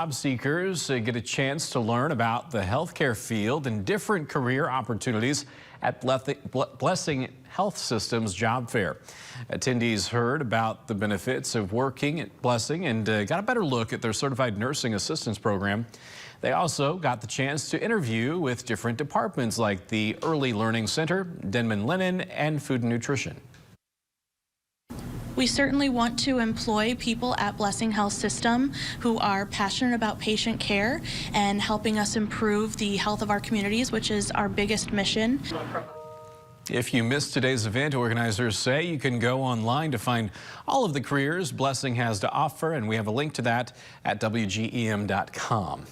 Job seekers get a chance to learn about the healthcare field and different career opportunities at Blessing Health System's job fair. Attendees heard about the benefits of working at Blessing and got a better look at their certified nursing assistance program. They also got the chance to interview with different departments like the Early Learning Center, Denman Linen, and Food and Nutrition. We certainly want to employ people at Blessing Health System who are passionate about patient care and helping us improve the health of our communities, which is our biggest mission. If you missed today's event, organizers say you can go online to find all of the careers Blessing has to offer, and we have a link to that at WGEM.com.